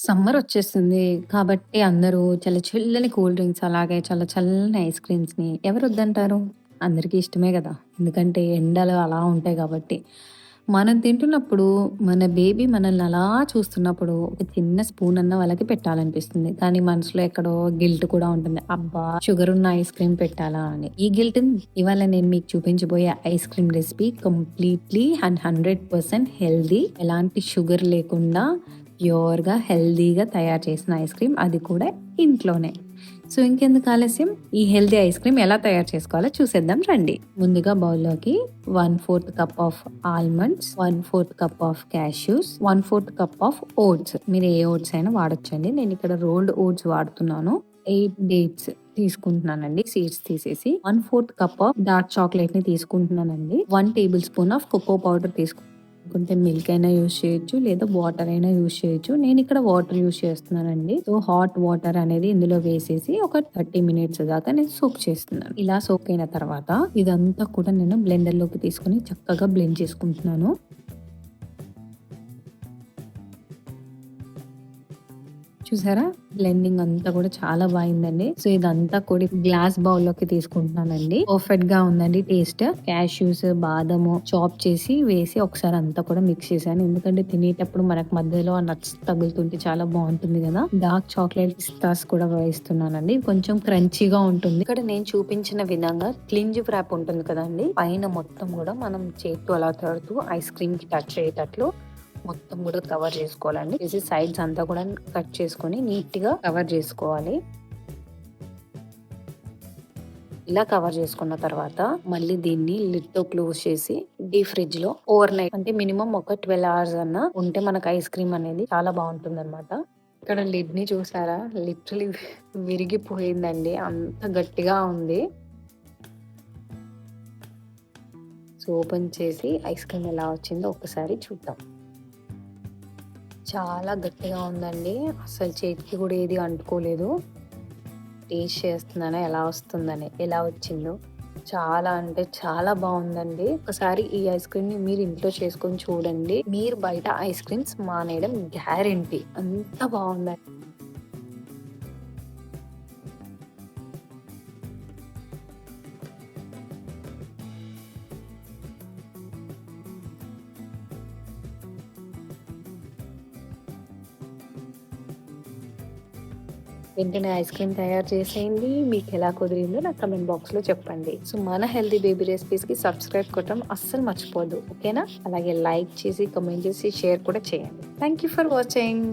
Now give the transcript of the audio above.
Summer వచ్చేస్తుంది కాబట్టి అందరూ చాలా చల్లని కూల్ డ్రింక్స్, అలాగే చాలా చల్లని ఐస్ క్రీమ్స్‌ని ఎవరొద్దంటారు? అందరికీ ఇష్టమే గదా! ఎందుకంటే ఎండలు అలా ఉంటాయి గాబట్టి. మనం తింటున్నప్పుడు మన బేబీ మనల్ని అలా చూస్తున్నప్పుడు ఒక చిన్న స్పూన్ అన్న వాళ్ళకి పెట్టాలనిపిస్తుంది. కానీ మనసులో ఎక్కడో గిల్ట్ కూడా ఉంటుంది. అబ్బా! షుగర్ ఉన్న ఐస్ క్రీమ్ పెట్టాలా అని. ఈ గిల్ట్‌ని ఇవాళ నేను మీకు చూపించబోయే ice cream recipe completely and 100% healthy. ఎలాంటి షుగర్ లేకుండా ప్యూర్‌గా, హెల్తీగా తయారు చేసిన ఐస్ క్రీమ్. అది కూడా ఇంట్లోనే. సో, ఇంకెందుకు ఆలస్యం, ఈ హెల్తీ ఐస్ క్రీమ్ ఎలా తయారు చేసుకోవాలో చూసేద్దాం రండి. ముందుగా బౌల్‌లోకి 1/4 cup of almonds, 1/4 cup of cashews, 1/4 cup of votes. మీరు ఏ ఓట్స్ అయినా వాడొచ్చండి. నేను ఇక్కడ రోల్డ్ ఓట్స్ వాడుతున్నాను. 8 డేట్స్ తీసుకుంటున్నానండి, సీడ్స్ తీసేసి. 1/4 కప్ ఆఫ్ డార్క్ చాక్లెట్ ని తీసుకుంటున్నానండి. 1 tablespoon of cocoa powder తీసుకుంటే మిల్క్ అయినా యూజ్ చేయొచ్చు, లేదా వాటర్ అయినా యూజ్ చేయొచ్చు. నేను ఇక్కడ వాటర్ యూజ్ చేస్తున్నానండి. సో హాట్ వాటర్ అనేది ఇందులో వేసేసి ఒక 30 మినిట్స్ దాకా నేను సోక్ చేస్తున్నాను. ఇలా సోక్ అయిన తర్వాత ఇదంతా కూడా నేను బ్లెండర్ లోకి తీసుకుని చక్కగా బ్లెండ్ చేసుకుంటున్నాను. చూసారా, బ్లెండింగ్ అంతా కూడా చాలా బాగుందండి. సో ఇదంతా కూడా గ్లాస్ బౌల్ లోకి తీసుకుంటున్నానండి. పర్ఫెక్ట్ గా ఉందండి టేస్ట్. క్యాష్యూస్, బాదము చాప్ చేసి వేసి ఒకసారి అంతా కూడా మిక్స్ చేశాను. ఎందుకంటే తినేటప్పుడు మనకు మధ్యలో ఆ నట్స్ తగులుతుంటే చాలా బాగుంటుంది కదా. డార్క్ చాక్లెట్ పిస్తాస్ కూడా వేస్తున్నానండి. కొంచెం క్రంచీగా ఉంటుంది. ఇక్కడ నేను చూపించిన విధంగా క్లింజ్ వ్రాప్ ఉంటుంది కదండి, పైన మొత్తం కూడా మనం చేతితో అలా తడుతూ ఐస్ క్రీమ్ కి టచ్ అయ్యేటట్లు మొత్తం కూడా కవర్ చేసుకోవాలండి. చేసి సైడ్స్ అంతా కూడా కట్ చేసుకొని నీట్ గా కవర్ చేసుకోవాలి. ఇలా కవర్ చేసుకున్న తర్వాత మళ్ళీ దీన్ని లిడ్ తో క్లోజ్ చేసి డీప్ ఫ్రిడ్జ్ లో ఓవర్ నైట్, అంటే మినిమం ఒక 12 అవర్స్ అన్నా ఉంటే మనకు ఐస్ క్రీమ్ అనేది చాలా బాగుంటుంది అనమాట. ఇక్కడ లిడ్ ని చూసారా, లిటరలీ విరిగిపోయిందండి, అంత గట్టిగా ఉంది. సో ఓపెన్ చేసి ఐస్ క్రీమ్ ఎలా వచ్చిందో ఒకసారి చూద్దాం. చాలా గట్టిగా ఉందండి, అసలు చేతికి కూడా ఏది అంటుకోలేదు. టేస్ట్ చేస్తున్నాను ఎలా వస్తుందని, ఎలా వచ్చిందో. చాలా అంటే చాలా బాగుందండి. ఒకసారి ఈ ఐస్ క్రీమ్ ని మీరు ఇంట్లో చేసుకొని చూడండి. మీరు బయట ఐస్ క్రీమ్స్ మానేయడం గ్యారెంటీ. అంత బాగుందండి. వెంటనే ఐస్ క్రీమ్ తయారు చేసేయండి. మీకు ఎలా కుదిరిందో నాకు కమెంట్ బాక్స్ లో చెప్పండి. సో మన హెల్తీ బేబీ రెసిపీస్ కి సబ్స్క్రైబ్ కొట్టడం అస్సలు మర్చిపోద్దు, ఓకేనా? అలాగే లైక్ చేసి, కమెంట్ చేసి, షేర్ కూడా చేయండి. Thank you for watching.